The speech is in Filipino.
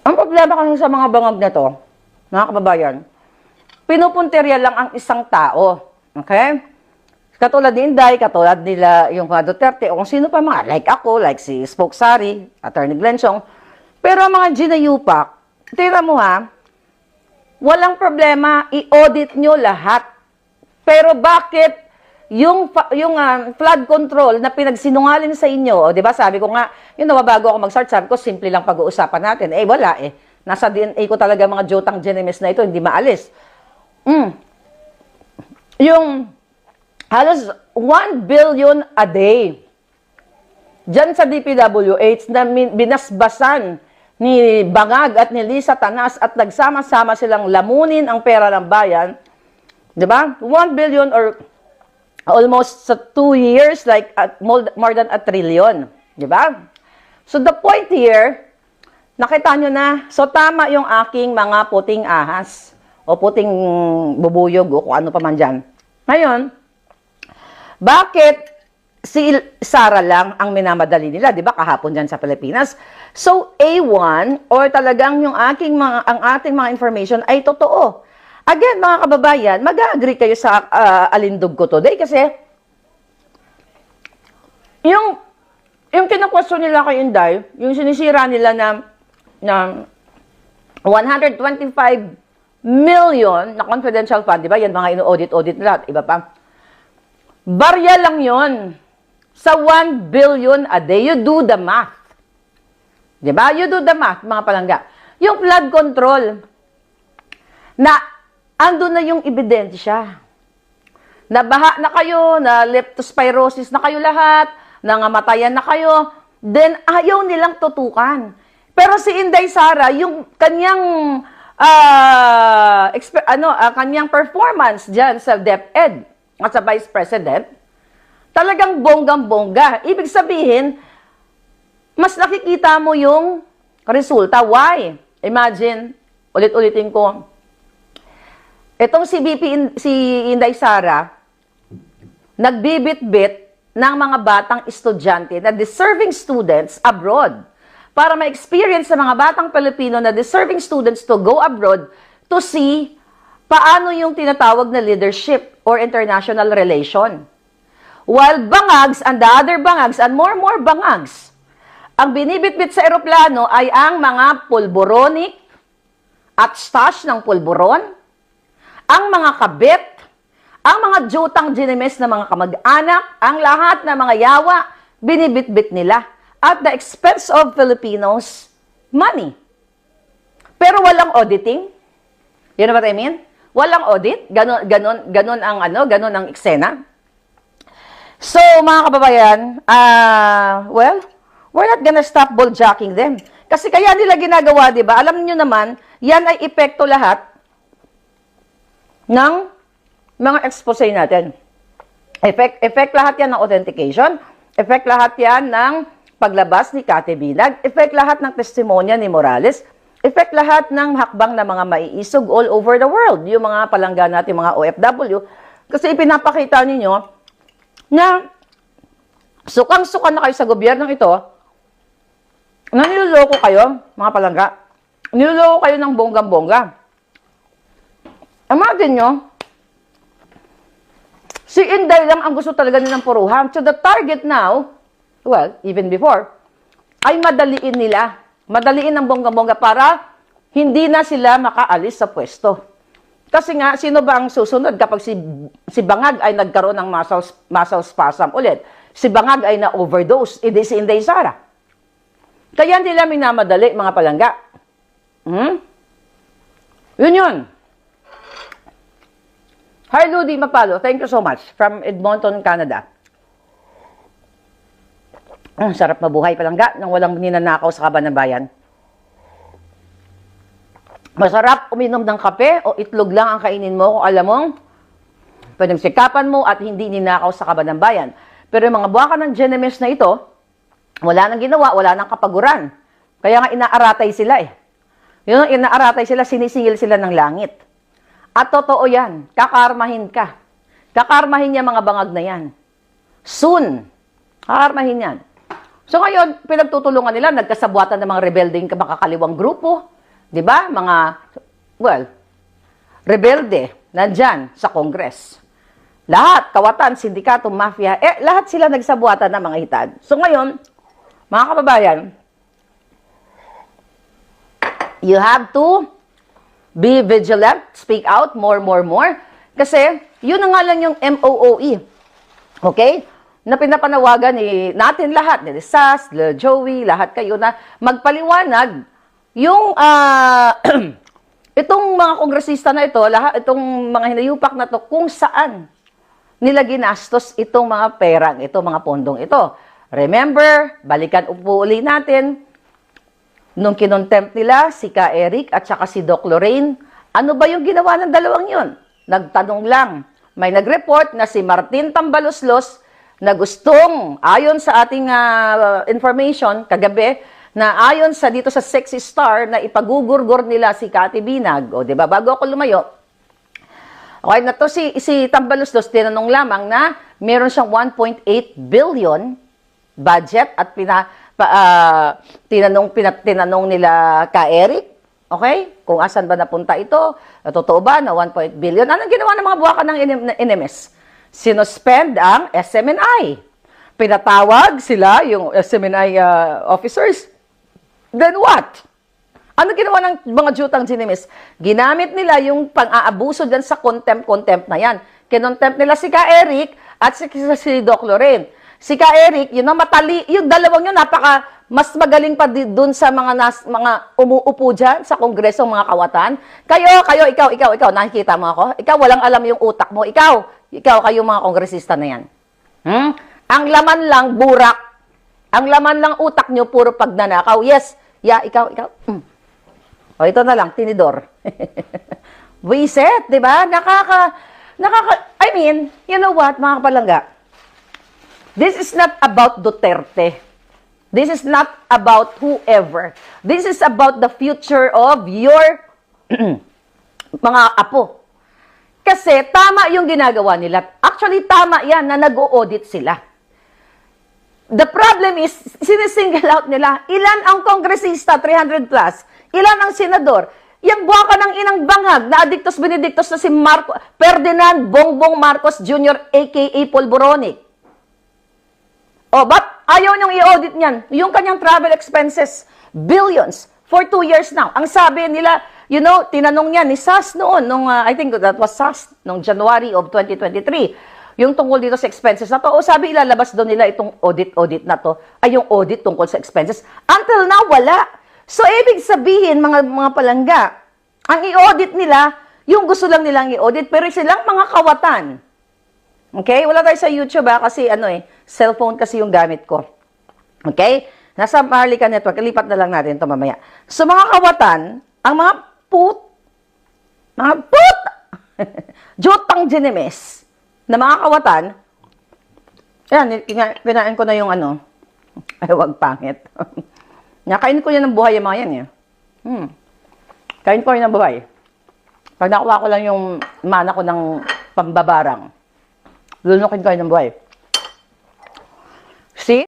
Ang problema kasi sa mga bangag na to, mga kababayan, pinupunterya lang ang isang tao. Okay? Katulad ni Inday, katulad nila yung mga Duterte, o kung sino pa mga, like ako, like si Spoke Sari, Attorney Glenchong. Pero ang mga ginayupak, tira mo ha, walang problema, i-audit nyo lahat. Pero bakit yung flood control na pinagsinungaling sa inyo, o di ba sabi ko nga, yun bago ako mag-start, sabi ko, simple lang pag-uusapan natin. Eh, wala eh. Nasa DNA ko talaga mga jotang genemes na ito, hindi maalis. Yung halos 1 billion a day dyan sa DPWH na binasbasan ni Bangag at ni Lisa Tanas at nagsama-sama silang lamunin ang pera ng bayan, di ba? 1 billion or almost sa 2 years, like more than a trillion. Di ba? So the point here, nakita nyo na, so tama yung aking mga puting ahas o puting bubuyog o kung ano pa man dyan. Ngayon, bakit si Sara lang ang minamadali nila? Di ba kahapon dyan sa Pilipinas? So A1 or talagang yung ang ating mga information ay totoo. Again, mga kababayan, mag-agree kayo sa alindog ko today kasi yung kinakwestiyon nila kay Inday, yung sinisira nila na 125 million na confidential fund, di ba? Yan mga ino-audit nila, iba pa. Barya lang yon sa 1 billion a day. You do the math. Di ba? You do the math, mga palangga. Yung flood control, na ando na yung ebidensya. Nabaha na kayo, na leptospirosis na kayo lahat, nangamatayan na kayo, then ayaw nilang tutukan. Pero si Inday Sara, yung kanyang kanyang performance diyan sa DepEd at sa Vice President, talagang bonggang-bongga. Ibig sabihin, mas nakikita mo yung resulta. Why? Imagine, ulit-ulitin ko, itong si Inday Sara, nagbibit-bit ng mga batang estudyante na deserving students abroad para ma-experience sa mga batang Pilipino na deserving students to go abroad to see paano yung tinatawag na leadership or international relation. While bangags and the other bangags and more bangags, ang binibit-bit sa eroplano ay ang mga pulboronic at stash ng pulboron, ang mga kabit, ang mga jutang ginemes na mga kamag-anak, ang lahat ng mga yawa, binibit-bit nila at the expense of Filipinos' money. Pero walang auditing. You know what I mean? Walang audit. Ganon ang eksena. So, mga kababayan, well, we're not gonna stop bulljacking them. Kasi kaya nila ginagawa, di ba? Alam niyo naman, yan ay epekto lahat ng mga expose natin. Effect lahat yan ng authentication. Effect lahat yan ng paglabas ni Kati Binag. Effect lahat ng testimonya ni Morales. Effect lahat ng hakbang na mga maiisog all over the world. Yung mga palangga natin, mga OFW. Kasi ipinapakita ninyo na sukang-suka na kayo sa gobyernong ito na niloloko kayo, mga palangga. Niloloko kayo ng bonggang-bongga. Imagine nyo, si Inday lang ang gusto talaga nilang puruhan. So the target now, well, even before, ay madaliin nila. Madaliin ng bongga-bongga para hindi na sila makaalis sa pwesto. Kasi nga, sino ba ang susunod kapag si Bangag ay nagkaroon ng muscle spasm ulit? Si Bangag ay na-overdose, hindi si Inday Sara. Kaya nila minamadali, mga palangga. Yun. Hi, Ludi Mapalo. Thank you so much. From Edmonton, Canada. Sarap mabuhay, palangga, nang walang ninanakaw sa kaban ng bayan. Masarap uminom ng kape o itlog lang ang kainin mo kung alam mong pwedeng sikapan mo at hindi ninakaw sa kaban ng bayan. Pero yung mga buwaka ng genemes na ito, wala nang ginawa, wala nang kapaguran. Kaya nga inaaratay sila eh. Yung inaaratay sila, sinisingil sila ng langit. At totoo yan, kakarmahin ka. Kakarmahin niya mga bangag na yan. Soon, kakarmahin yan. So ngayon, pinagtutulungan nila, nagkasabwatan ng mga rebelding makakaliwang grupo, 'Di ba? Mga, well, rebelde, nandyan sa Congress. Lahat, kawatan, sindikato, mafia, lahat sila nagsabuatan ng mga hitad. So ngayon, mga kababayan, you have to be vigilant, speak out more. Kasi, yun na nga lang yung MOOE. Okay? Na pinapanawagan natin lahat, ni Sas, Joey, lahat kayo na magpaliwanag yung itong mga kongresista na ito, lahat itong mga hinayupak na to, kung saan nila ginastos itong mga perang, itong mga pondong ito. Remember, balikan upo uli natin, nung kinontempt nila si Ka Eric at saka si Doc Lorraine, ano ba yung ginawa ng dalawang yun? Nagtanong lang. May nag-report na si Martin Tambaloslos na gustong, ayon sa ating information kagabi, na ayon sa dito sa Sexy Star na ipagugurgor nila si Cathy Binag. O, di ba? Bago ako lumayo, okay, na to si Tambaloslos, tinanong lamang na meron siyang 1.8 billion budget at tinanong nila ka Eric, okay, kung asan ba napunta ito, totoo ba na 1.8 billion? Anong ginawa ng mga buwakan ng NMS? Sinuspend ang SMNI. Pinatawag sila, yung SMNI officers. Then what? Ano ginawa ng mga jutang NMS? Ginamit nila yung pang-aabuso dyan sa contempt na yan. Kinontempt nila si Ka Eric at si Doc Lorraine. Si Ka Eric, yung dalawang yun, mas magaling pa dun sa mga umuupo dyan sa kongreso, mga kawatan. Ikaw, nakikita mo ako? Ikaw, walang alam yung utak mo. Kayo mga kongresista na yan. Ang laman lang, burak. Ang laman lang utak nyo, puro pagnanakaw. Yes, ikaw. O, ito na lang, tinidor. Wiset, di ba? I mean, you know what, mga kapalangga? This is not about Duterte. This is not about whoever. This is about the future of your mga apo. Kasi tama yung ginagawa nila. Actually, tama yan na nag-o-audit sila. The problem is, sinisingle out nila, ilan ang kongresista, 300 plus, ilan ang senador, yung buwaka ng inang bangag na adictus benedictus na si Ferdinand Bongbong Marcos Jr. aka Polboronic. O, ba't ayaw niyong i-audit niyan? Yung kanyang travel expenses, billions, for 2 years now. Ang sabi nila, tinanong niya ni Sas noon, I think that was Sas, noong January of 2023, yung tungkol dito sa expenses na to, sabi ilalabas doon nila itong audit na to, ay yung audit tungkol sa expenses. Until now, wala. So, ibig sabihin, mga palangga, ang i-audit nila, yung gusto lang nilang i-audit, pero silang mga kawatan. Okay? Wala tayo sa YouTube kasi cellphone kasi yung gamit ko. Okay? Nasa Maharlika Network, lipat na lang natin ito mamaya. So, mga kawatan, ang mga jutang ginemes, na mga kawatan, yan, kinain ko na yung ay, wag pangit. Nakain ko yan ng buhay yung mga yan Kain ko yan ng buhay. Pag nakuha ko lang yung mana ko ng pambabarang, lunukin ko yan ng buhay.